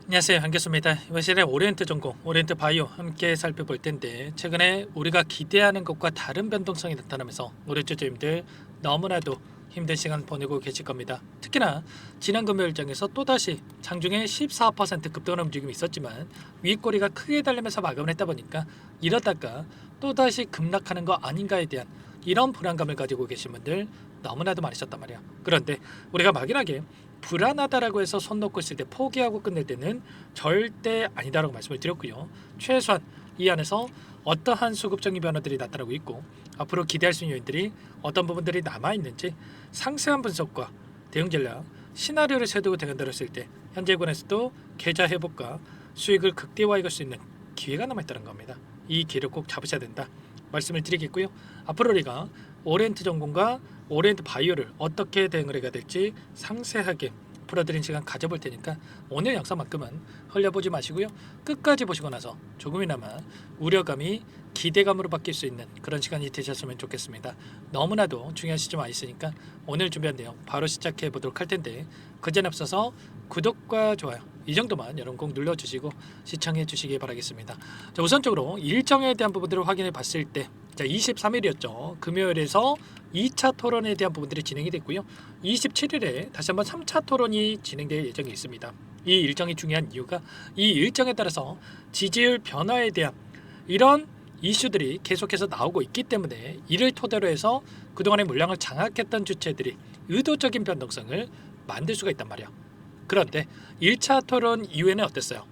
안녕하세요, 한교수입니다. 이번 시간에 오리엔트 전공, 오리엔트 바이오 함께 살펴볼 텐데, 최근에 우리가 기대하는 것과 다른 변동성이 나타나면서 우리 투자자님들 너무나도 힘든 시간 보내고 계실 겁니다. 특히나 지난 금요일장에서 또다시 장중에 14% 급등하는 움직임이 있었지만 윗꼬리가 크게 달리면서 마감을 했다 보니까 이러다가 또다시 급락하는 거 아닌가에 대한 이런 불안감을 가지고 계신 분들 너무나도 많으셨단 말이야. 그런데 우리가 막연하게 불안하다라고 해서 손 놓고 있을 때 포기하고 끝낼 때는 절대 아니다라고 말씀을 드렸고요. 최소한 이 안에서 어떠한 수급적인 변화들이 나타나고 있고 앞으로 기대할 수 있는 요인들이 어떤 부분들이 남아있는지 상세한 분석과 대응 전략, 시나리오를 세두고 대응들었을 때 현재권에서도 계좌 회복과 수익을 극대화할 수 있는 기회가 남아있다는 겁니다. 이 기회를 꼭 잡으셔야 된다 말씀을 드리겠고요. 앞으로 우리가 오리엔트 전공과 오리엔트 바이오를 어떻게 대응을 해야 될지 상세하게 풀어드린 시간 가져볼 테니까 오늘 영상만큼은 흘려보지 마시고요. 끝까지 보시고 나서 조금이나마 우려감이 기대감으로 바뀔 수 있는 그런 시간이 되셨으면 좋겠습니다. 너무나도 중요한 시점 와 있으니까 오늘 준비한 내용 바로 시작해 보도록 할 텐데 그 전에 앞서서 구독과 좋아요 이 정도만 여러분 꼭 눌러주시고 시청해 주시기 바라겠습니다. 자, 우선적으로 일정에 대한 부분들을 확인해 봤을 때 23일이었죠. 금요일에서 2차 토론에 대한 부분들이 진행이 됐고요. 27일에 다시 한번 3차 토론이 진행될 예정이 있습니다. 이 일정이 중요한 이유가 이 일정에 따라서 지지율 변화에 대한 이런 이슈들이 계속해서 나오고 있기 때문에 이를 토대로 해서 그동안의 물량을 장악했던 주체들이 의도적인 변동성을 만들 수가 있단 말이야. 그런데 1차 토론 이후에는 어땠어요?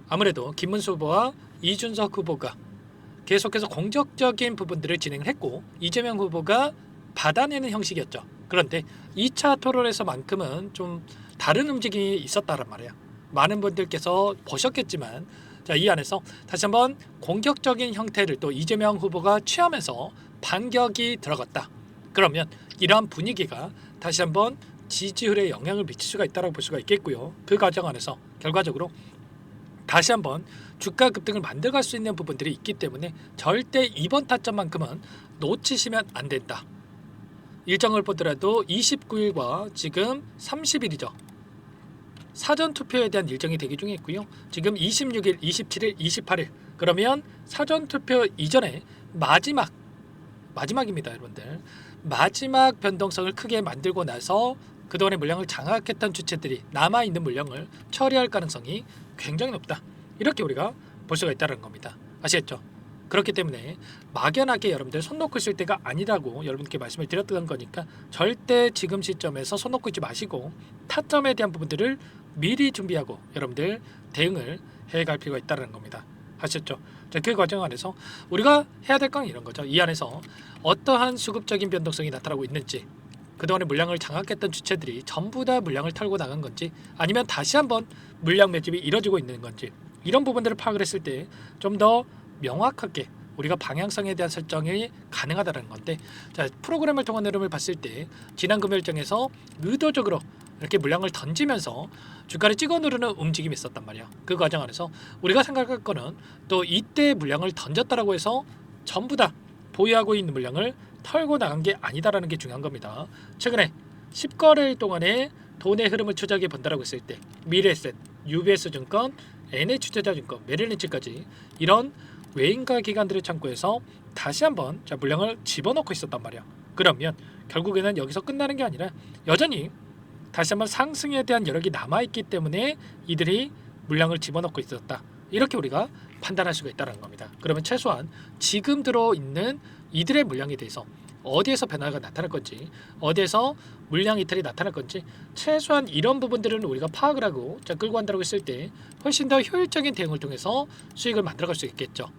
아무래도 김문수 후보와 이준석 후보가 계속해서 공격적인 부분들을 진행을 했고 이재명 후보가 받아내는 형식이었죠. 그런데 2차 토론에서만큼은 좀 다른 움직임이 있었다란 말이에요. 많은 분들께서 보셨겠지만 이 안에서 다시 한번 공격적인 형태를 또 이재명 후보가 취하면서 반격이 들어갔다. 그러면 이러한 분위기가 다시 한번 지지율에 영향을 미칠 수가 있다고 볼 수가 있겠고요. 그 과정 안에서 결과적으로 다시 한번 주가 급등을 만들어갈 수 있는 부분들이 있기 때문에 절대 이번 타점만큼은 놓치시면 안 된다. 일정을 보더라도 29일과 지금 30일이죠. 사전투표에 대한 일정이 대기 중에 있고요. 지금 26일, 27일, 28일 그러면 사전투표 이전에 마지막입니다. 여러분들. 마지막 변동성을 크게 만들고 나서 그동안의 물량을 장악했던 주체들이 남아있는 물량을 처리할 가능성이 굉장히 높다. 이렇게 우리가 볼 수가 있다는 겁니다. 아시겠죠? 그렇기 때문에 막연하게 여러분들 손 놓고 있을 때가 아니라고 여러분께 말씀을 드렸던 거니까 절대 지금 시점에서 손 놓고 있지 마시고 타점에 대한 부분들을 미리 준비하고 여러분들 대응을 해갈 필요가 있다는 겁니다. 아셨죠? 자, 그 과정 안에서 우리가 해야 될 건 이런 거죠. 이 안에서 어떠한 수급적인 변동성이 나타나고 있는지 그동안에 물량을 장악했던 주체들이 전부 다 물량을 털고 나간 건지 아니면 다시 한번 물량 매집이 이뤄지고 있는 건지 이런 부분들을 파악을 했을 때 좀 더 명확하게 우리가 방향성에 대한 설정이 가능하다는 건데 자, 프로그램을 통한 흐름을 봤을 때 지난 금요일장에서 의도적으로 이렇게 물량을 던지면서 주가를 찍어 누르는 움직임이 있었단 말이야. 그 과정 안에서 우리가 생각할 거는 또 이때 물량을 던졌다라고 해서 전부 다 보유하고 있는 물량을 털고 나간 게 아니다라는 게 중요한 겁니다. 최근에 10거래일 동안에 돈의 흐름을 추적해 본다라고 했을 때 미래에셋, UBS증권, NH투자증권, 메릴린치까지 이런 외인가 기관들의 창구에서 다시 한번 물량을 집어넣고 있었단 말이야. 그러면 결국에는 여기서 끝나는 게 아니라 여전히 다시 한번 상승에 대한 여력이 남아있기 때문에 이들이 물량을 집어넣고 있었다. 이렇게 우리가 판단할 수가 있다는 겁니다. 그러면 최소한 지금 들어있는 이들의 물량에 대해서 어디에서 변화가 나타날 건지 어디에서 물량 이탈이 나타날 건지 최소한 이런 부분들은 우리가 파악을 하고 끌고 간다고 했을 때 훨씬 더 효율적인 대응을 통해서 수익을 만들어갈 수 있겠죠.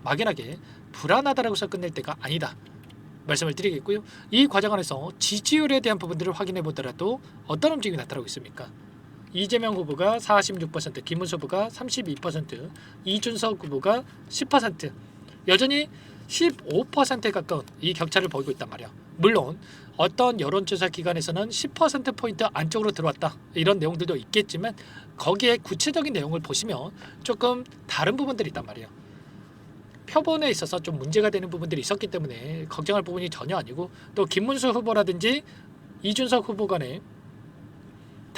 막연하게 불안하다라고 해서 끝낼 때가 아니다 말씀을 드리겠고요. 이 과정 안에서 지지율에 대한 부분들을 확인해 보더라도 어떤 움직임이 나타나고 있습니까? 이재명 후보가 46%, 김문수 후보가 32%, 이준석 후보가 10%, 여전히 15%에 가까운 이 격차를 보이고 있단 말이야. 물론 어떤 여론조사 기관에서는 10%포인트 안쪽으로 들어왔다 이런 내용들도 있겠지만 거기에 구체적인 내용을 보시면 조금 다른 부분들이 있단 말이에요. 표본에 있어서 좀 문제가 되는 부분들이 있었기 때문에 걱정할 부분이 전혀 아니고 또 김문수 후보라든지 이준석 후보 간에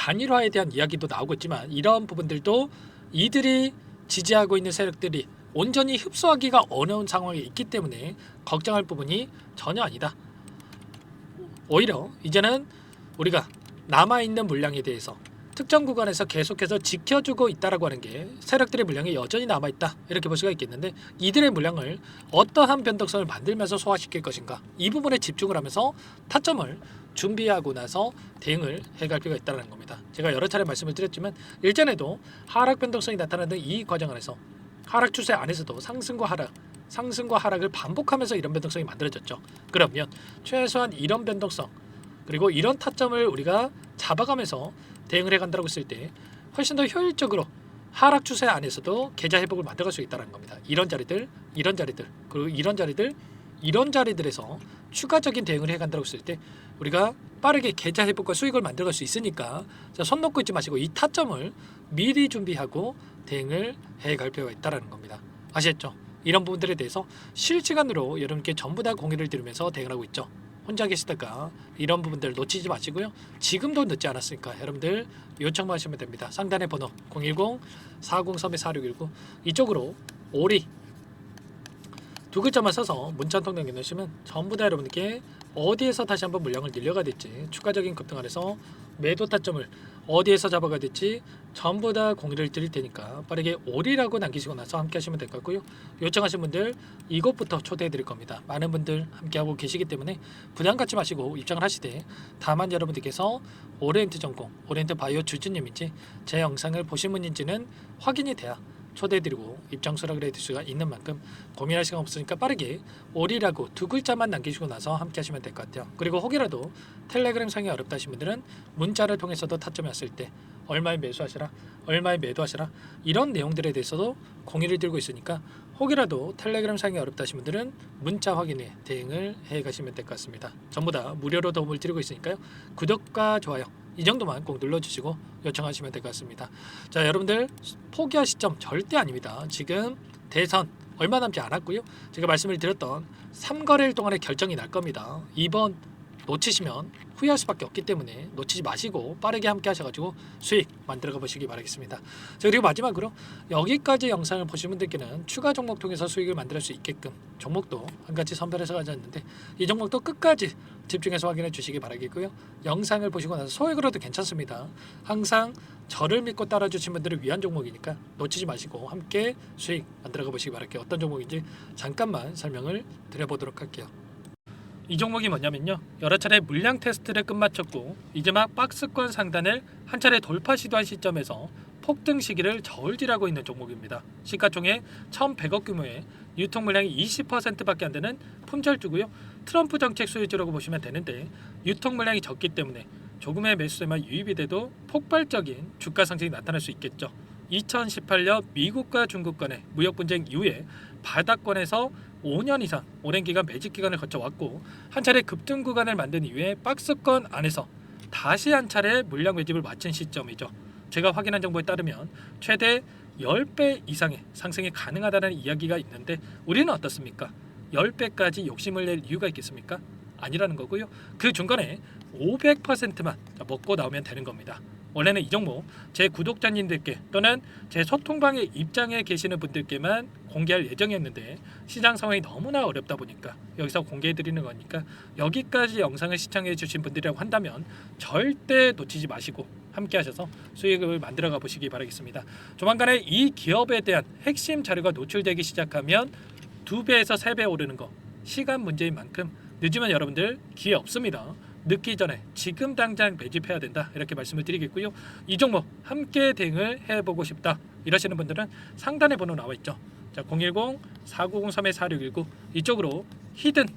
단일화에 대한 이야기도 나오고 있지만 이런 부분들도 이들이 지지하고 있는 세력들이 온전히 흡수하기가 어려운 상황에 있기 때문에 걱정할 부분이 전혀 아니다. 오히려 이제는 우리가 남아있는 물량에 대해서 특정 구간에서 계속해서 지켜주고 있다라고 하는 게 세력들의 물량이 여전히 남아있다 이렇게 볼 수가 있겠는데, 이들의 물량을 어떠한 변동성을 만들면서 소화시킬 것인가, 이 부분에 집중을 하면서 타점을 준비하고 나서 대응을 해갈 필요가 있다는 겁니다. 제가 여러 차례 말씀을 드렸지만 일전에도 하락 변동성이 나타나는 이 과정 안에서 하락 추세 안에서도 상승과 하락을 반복하면서 이런 변동성이 만들어졌죠. 그러면 최소한 이런 변동성 그리고 이런 타점을 우리가 잡아가면서 대응을 해간다고 했을 때 훨씬 더 효율적으로 하락 추세 안에서도 계좌 회복을 만들어갈 수 있다는 겁니다. 이런 자리들 그리고 이런 자리들에서 추가적인 대응을 해간다고 했을 때 우리가 빠르게 계좌 회복과 수익을 만들어갈 수 있으니까 손 놓고 있지 마시고 이 타점을 미리 준비하고 대응을 해갈 필요가 있다는 겁니다. 아시겠죠? 이런 부분들에 대해서 실시간으로 여러분께 전부 다 공유를 드리면서 대응을 하고 있죠. 혼자 계시다가 이런 부분들 놓치지 마시고요. 지금도 늦지 않았으니까 여러분들 요청만 하시면 됩니다. 상단의 번호 010-403-4619 이쪽으로 오리 두 글자만 써서 문자 한 통 남겨놓으시면 전부 다 여러분께 어디에서 다시 한번 물량을 늘려가 될지, 추가적인 급등 안에서 매도 타점을 어디에서 잡아가 될지 전부 다 공유를 드릴 테니까 빠르게 오리라고 남기시고 나서 함께 하시면 될 것 같고요. 요청하신 분들 이것부터 초대해 드릴 겁니다. 많은 분들 함께하고 계시기 때문에 부담 갖지 마시고 입장을 하시되, 다만 여러분들께서 오리엔트 전공, 오리엔트 바이오 주주님인지 제 영상을 보신 분인지는 확인이 돼야 초대해드리고 입장 수락을 해드릴 수가 있는 만큼 고민할 시간 없으니까 빠르게 오리라고 두 글자만 남기시고 나서 함께 하시면 될 것 같아요. 그리고 혹이라도 텔레그램 상이 어렵다 하신 분들은 문자를 통해서도 타점이 왔을 때 얼마에 매수하시라, 얼마에 매도하시라, 이런 내용들에 대해서도 공유를 드리고 있으니까 혹이라도 텔레그램 상이 어렵다 하신 분들은 문자 확인에 대응을 해 가시면 될 것 같습니다. 전부 다 무료로 도움을 드리고 있으니까요. 구독과 좋아요 이 정도만 꼭 눌러주시고 요청하시면 될 것 같습니다. 자, 여러분들 포기할 시점 절대 아닙니다. 지금 대선 얼마 남지 않았고요. 제가 말씀을 드렸던 3거래일 동안에 결정이 날 겁니다. 이번 놓치시면 후회할 수밖에 없기 때문에 놓치지 마시고 빠르게 함께 하셔가지고 수익 만들어가 보시기 바라겠습니다. 자, 그리고 마지막으로 여기까지 영상을 보신 분들께는 추가 종목 통해서 수익을 만들 수 있게끔 종목도 한 가지 선별해서 가져왔는데, 이 종목도 끝까지 집중해서 확인해 주시기 바라겠고요. 영상을 보시고 나서 소액으로도 괜찮습니다. 항상 저를 믿고 따라주신 분들을 위한 종목이니까 놓치지 마시고 함께 수익 만들어가 보시기 바랄게요. 어떤 종목인지 잠깐만 설명을 드려보도록 할게요. 이 종목이 뭐냐면요, 여러 차례 물량 테스트를 끝마쳤고 이제 막 박스권 상단을 한 차례 돌파 시도한 시점에서 폭등 시기를 저울질하고 있는 종목입니다. 시가총액 1,100억 규모의 유통 물량이 20%밖에 안 되는 품절주고요. 트럼프 정책 수혜주라고 보시면 되는데, 유통 물량이 적기 때문에 조금의 매수세만 유입이 돼도 폭발적인 주가 상승이 나타날 수 있겠죠. 2018년 미국과 중국 간의 무역 분쟁 이후에 바닥권에서 5년 이상 오랜 기간 매집 기간을 거쳐왔고, 한 차례 급등 구간을 만든 이후에 박스권 안에서 다시 한 차례 물량 매집을 마친 시점이죠. 제가 확인한 정보에 따르면 최대 10배 이상의 상승이 가능하다는 이야기가 있는데, 우리는 어떻습니까? 10배까지 욕심을 낼 이유가 있겠습니까? 아니라는 거고요. 그 중간에 500%만 먹고 나오면 되는 겁니다. 원래는 이 종목 제 구독자님들께 또는 제 소통방에 입장해 계시는 분들께만 공개할 예정이었는데, 시장 상황이 너무나 어렵다 보니까 여기서 공개해 드리는 거니까 여기까지 영상을 시청해 주신 분들이라고 한다면 절대 놓치지 마시고 함께 하셔서 수익을 만들어 가 보시기 바라겠습니다. 조만간에 이 기업에 대한 핵심 자료가 노출되기 시작하면 2배에서 3배 오르는 거 시간 문제인 만큼 늦으면 여러분들 기회 없습니다. 늦기 전에 지금 당장 매집해야 된다, 이렇게 말씀을 드리겠고요. 이 종목 함께 대응을 해보고 싶다 이러시는 분들은 상단에 번호 나와 있죠. 자, 010-4903-4619 이쪽으로 히든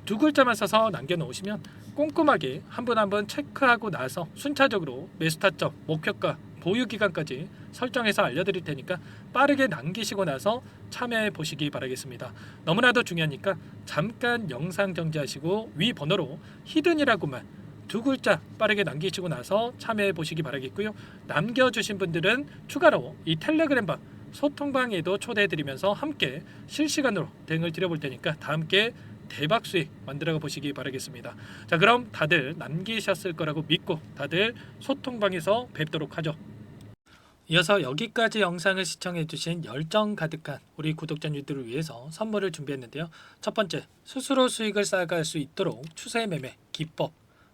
두 글자만 써서 남겨놓으시면 꼼꼼하게 한 분 한 분 체크하고 나서 순차적으로 매수 타점, 목표가, 보유 기간까지 설정해서 알려드릴 테니까 빠르게 남기시고 나서 참여해 보시기 바라겠습니다. 너무나도 중요하니까 잠깐 영상 정지하시고 위 번호로 히든이라고만 두 글자 빠르게 남기시고 나서 참여해 보시기 바라겠고요. 남겨주신 분들은 추가로 이 텔레그램방 소통방에도 초대해 드리면서 함께 실시간으로 대응을 드려볼 테니까 다 함께 대박 수익 만들어 보시기 바라겠습니다. 자, 그럼 다들 남기셨을 거라고 믿고 다들 소통방에서 뵙도록 하죠. 이어서 여기까지 영상을 시청해주신 열정 가득한 우리 구독자님들을 위해서 선물을 준비했는데요. 첫 번째, 스스로 수익을 쌓아갈 수 있도록 추세 매매 기법,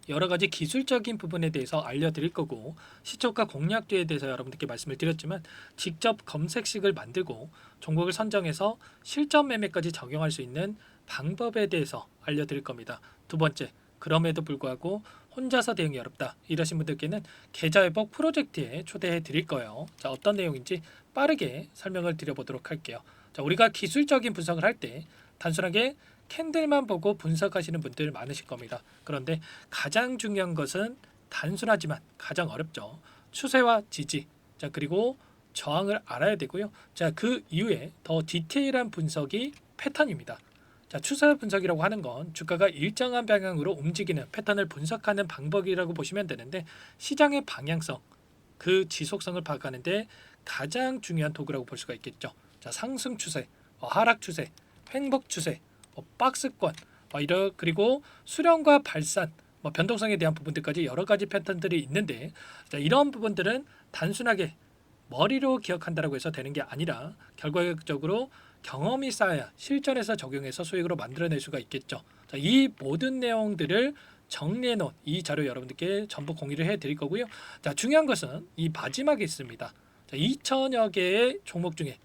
여러 가지 기술적인 부분에 대해서 알려드릴 거고, 시초가 공략주에 대해서 여러분들께 말씀을 드렸지만 직접 검색식을 만들고 종목을 선정해서 실전 매매까지 적용할 수 있는 방법에 대해서 알려드릴 겁니다. 두 번째, 그럼에도 불구하고 혼자서 대응이 어렵다 이러신 분들께는 계좌회복 프로젝트에 초대해 드릴 거예요. 자, 어떤 내용인지 빠르게 설명을 드려보도록 할게요. 자, 우리가 기술적인 분석을 할 때 단순하게 캔들만 보고 분석하시는 분들 많으실 겁니다. 그런데 가장 중요한 것은 단순하지만 가장 어렵죠. 추세와 지지, 자, 그리고 저항을 알아야 되고요. 자, 그 이후에 더 디테일한 분석이 패턴입니다. 자, 추세 분석이라고 하는 건 주가가 일정한 방향으로 움직이는 패턴을 분석하는 방법이라고 보시면 되는데, 시장의 방향성, 그 지속성을 파악하는데 가장 중요한 도구라고 볼 수가 있겠죠. 자, 상승 추세, 하락 추세, 횡복 추세, 박스권, 그리고 수렴과 발산, 변동성에 대한 부분들까지 여러 가지 패턴들이 있는데, 자, 이런 부분들은 단순하게 머리로 기억한다라고 해서 되는 게 아니라 결과적으로 경험이 쌓아야 실전에서 적용해서 수익으로 만들어낼 수가 있겠죠. 자, 이 모든 내용들을 정리해 놓은 이 자료 여러분들께 전부 공유를 해 드릴 거고요. 자, 중요한 것은 이 마지막에 있습니다. 자, 2천여 개의 종목 중에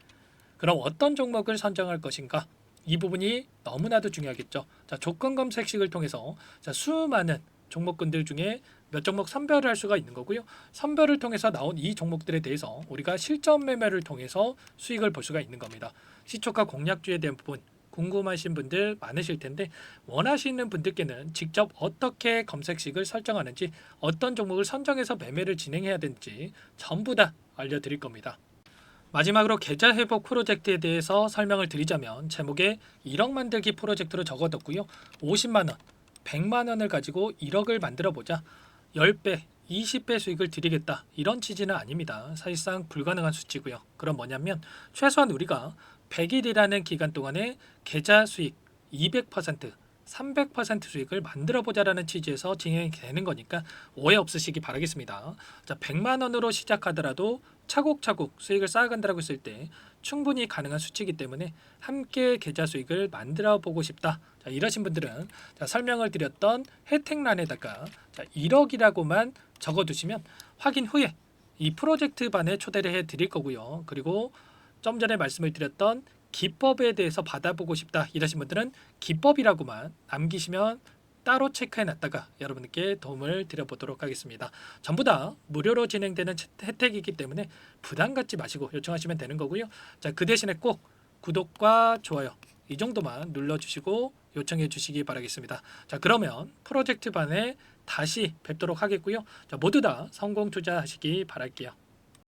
그럼 어떤 종목을 선정할 것인가? 이 부분이 너무나도 중요하겠죠. 자, 조건 검색식을 통해서 자, 수많은 종목군들 중에 몇 종목 선별을 할 수가 있는 거고요. 선별을 통해서 나온 이 종목들에 대해서 우리가 실전 매매를 통해서 수익을 볼 수가 있는 겁니다. 시초가 공략주에 대한 부분 궁금하신 분들 많으실 텐데, 원하시는 분들께는 직접 어떻게 검색식을 설정하는지, 어떤 종목을 선정해서 매매를 진행해야 되는지 전부 다 알려드릴 겁니다. 마지막으로 계좌 회복 프로젝트에 대해서 설명을 드리자면, 제목에 1억 만들기 프로젝트로 적어뒀고요. 50만 원, 100만 원을 가지고 1억을 만들어 보자, 10배, 20배 수익을 드리겠다, 이런 취지는 아닙니다. 사실상 불가능한 수치고요. 그럼 뭐냐면 최소한 우리가 100일이라는 기간 동안에 계좌 수익 200%, 300% 수익을 만들어 보자라는 취지에서 진행이 되는 거니까 오해 없으시기 바라겠습니다. 자, 100만 원으로 시작하더라도 차곡차곡 수익을 쌓아간다고 했을 때 충분히 가능한 수치이기 때문에 함께 계좌 수익을 만들어 보고 싶다, 자, 이러신 분들은 자, 설명을 드렸던 혜택란에다가 자, 1억이라고만 적어두시면 확인 후에 이 프로젝트 반에 초대를 해 드릴 거고요. 그리고 좀 전에 말씀을 드렸던 기법에 대해서 받아보고 싶다 이러신 분들은 기법이라고만 남기시면 따로 체크해 놨다가 여러분께 도움을 드려보도록 하겠습니다. 전부 다 무료로 진행되는 혜택이기 때문에 부담 갖지 마시고 요청하시면 되는 거고요. 자, 그 대신에 꼭 구독과 좋아요 이 정도만 눌러주시고 요청해 주시기 바라겠습니다. 자, 그러면 프로젝트 반에 다시 뵙도록 하겠고요. 자, 모두 다 성공 투자하시기 바랄게요.